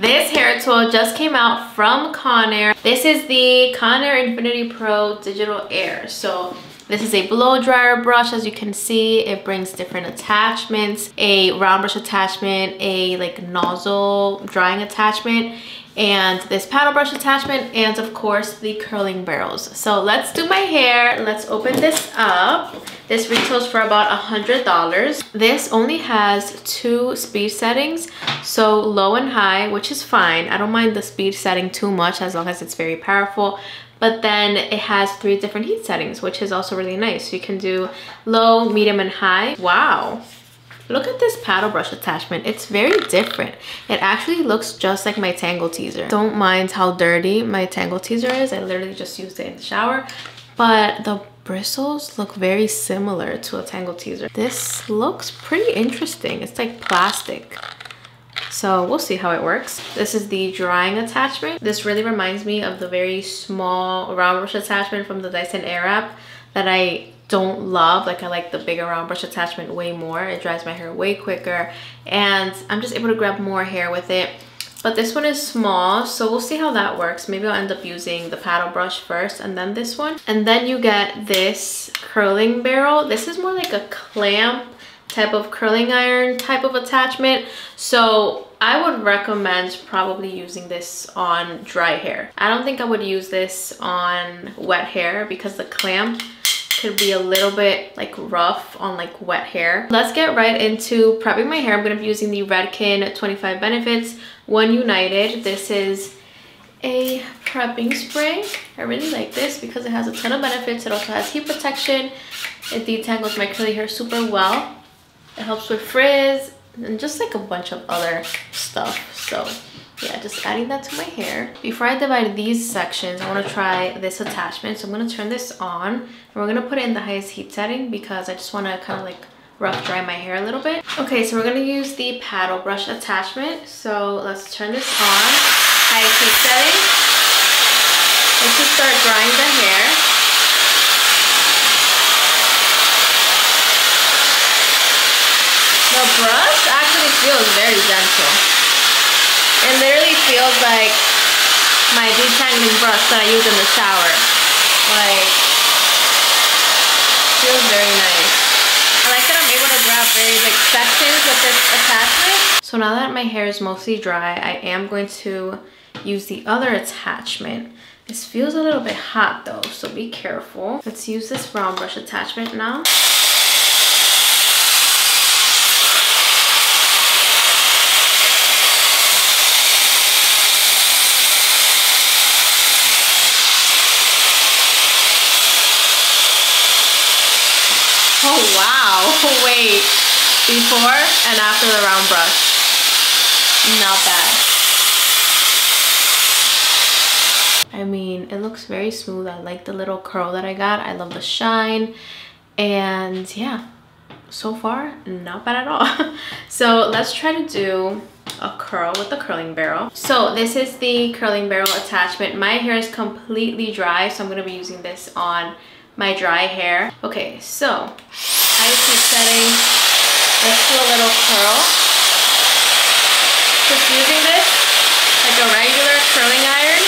This hair tool just came out from Conair. This is the Conair InfinitiPRO Digital Air. So this is a blow dryer brush. As you can see, it brings different attachments, a round brush attachment, a like nozzle drying attachment, and this paddle brush attachment, and of course the curling barrels. So let's do my hair. Let's open this up. This retails for about $100. This only has 2 speed settings, so low and high, which is fine. I don't mind the speed setting too much as long as it's very powerful. But then it has 3 different heat settings, which is also really nice. So you can do low, medium, and high. Wow. Look at this paddle brush attachment. It's very different. It actually looks just like my Tangle Teezer. Don't mind how dirty my Tangle Teezer is. I literally just used it in the shower. But the bristles look very similar to a Tangle Teezer. This looks pretty interesting. It's like plastic. So we'll see how it works. This is the drying attachment. This really reminds me of the very small round brush attachment from the Dyson Airwrap that I don't love. Like I like the bigger round brush attachment way more. It dries my hair way quicker and I'm just able to grab more hair with it. But this one is small, so we'll see how that works. Maybe I'll end up using the paddle brush first and then this one. And then you get this curling barrel. This is more like a clamp type of curling iron type of attachment. So I would recommend probably using this on dry hair. I don't think I would use this on wet hair because the clamp could be a little bit like rough on like wet hair. Let's get right into prepping my hair. I'm going to be using the Redken 25 Benefits One United. This is a prepping spray. I really like this because it has a ton of benefits. It also has heat protection. It detangles my curly hair super well. It helps with frizz and just like a bunch of other stuff. So yeah, just adding that to my hair. Before I divide these sections, I want to try this attachment. So I'm going to turn this on and we're going to put it in the highest heat setting because I just want to kind of like rough dry my hair a little bit. Okay, so we're going to use the paddle brush attachment. So let's turn this on. Highest heat setting. Let's just start drying the hair. The brush actually feels very gentle. It literally feels like my detangling brush that I use in the shower. Like, feels very nice. I like that I'm able to grab very big sections with this attachment. So now that my hair is mostly dry, I am going to use the other attachment. This feels a little bit hot though, so be careful. Let's use this round brush attachment now. Oh wow, wait, before and after the round brush, not bad. I mean, it looks very smooth. I like the little curl that I got. I love the shine, and yeah, so far, not bad at all. So let's try to do a curl with the curling barrel. So this is the curling barrel attachment. My hair is completely dry, so I'm gonna be using this on my dry hair. Okay, so highest heat setting. Let's do a little curl. Just using this like a regular curling iron.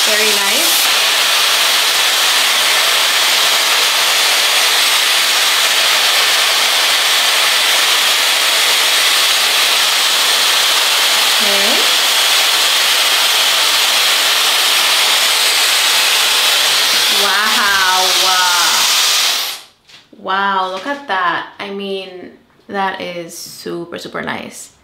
Very nice. Wow, look at that. I mean, that is super, super nice.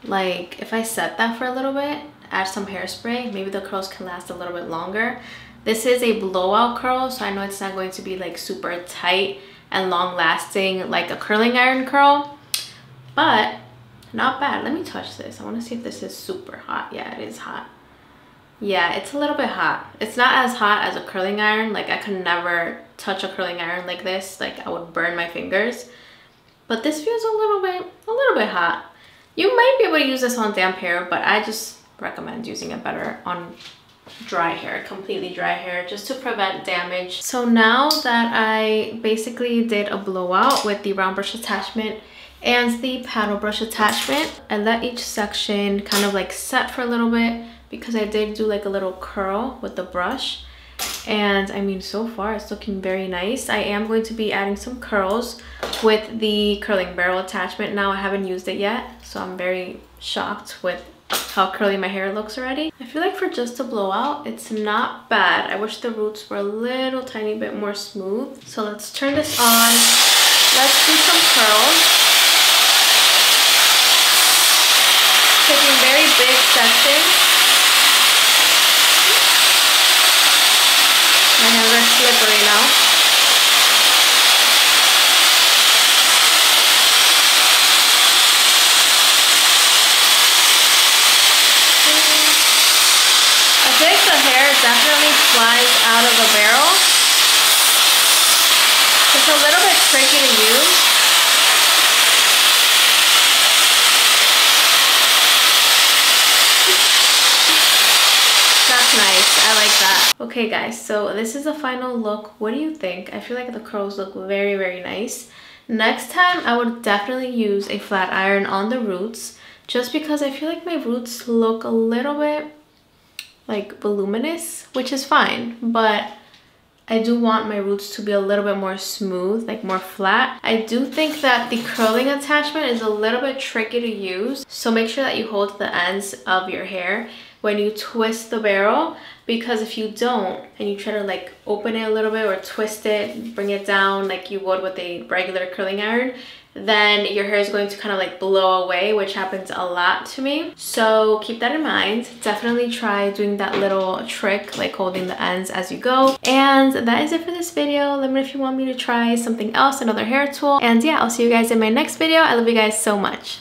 Like, if I set that for a little bit, add some hairspray, maybe the curls can last a little bit longer. This is a blowout curl, so I know it's not going to be like super tight and long lasting like a curling iron curl, but not bad. Let me touch this. I want to see if this is super hot. Yeah, it is hot. Yeah, it's a little bit hot. It's not as hot as a curling iron. Like, I could never touch a curling iron like this. Like, I would burn my fingers. But this feels a little bit hot. You might be able to use this on damp hair, but I just recommend using it better on dry hair, completely dry hair, just to prevent damage. So now that I basically did a blowout with the round brush attachment and the paddle brush attachment, I let each section kind of like set for a little bit because I did do like a little curl with the brush. And I mean, so far it's looking very nice. I am going to be adding some curls with the curling barrel attachment. Now I haven't used it yet, so I'm very shocked with how curly my hair looks already. I feel like for just a blowout, it's not bad. I wish the roots were a little tiny bit more smooth. So let's turn this on. Let's do some curls. Taking very big sections. My hands are slippery now. I think the hair definitely flies out of the barrel. It's a little bit tricky to use. That's nice. I like that. Okay guys, so this is the final look. What do you think? I feel like the curls look very, very nice. Next time I would definitely use a flat iron on the roots, just because I feel like my roots look a little bit like voluminous, which is fine, but I do want my roots to be a little bit more smooth, like more flat. I do think that the curling attachment is a little bit tricky to use, so make sure that you hold the ends of your hair when you twist the barrel, because if you don't and you try to like open it a little bit or twist it, bring it down like you would with a regular curling iron, then your hair is going to kind of like blow away, which happens a lot to me. So keep that in mind. Definitely try doing that little trick, like holding the ends as you go. And that is it for this video. Let me know if you want me to try something else, another hair tool. And yeah, I'll see you guys in my next video. I love you guys so much.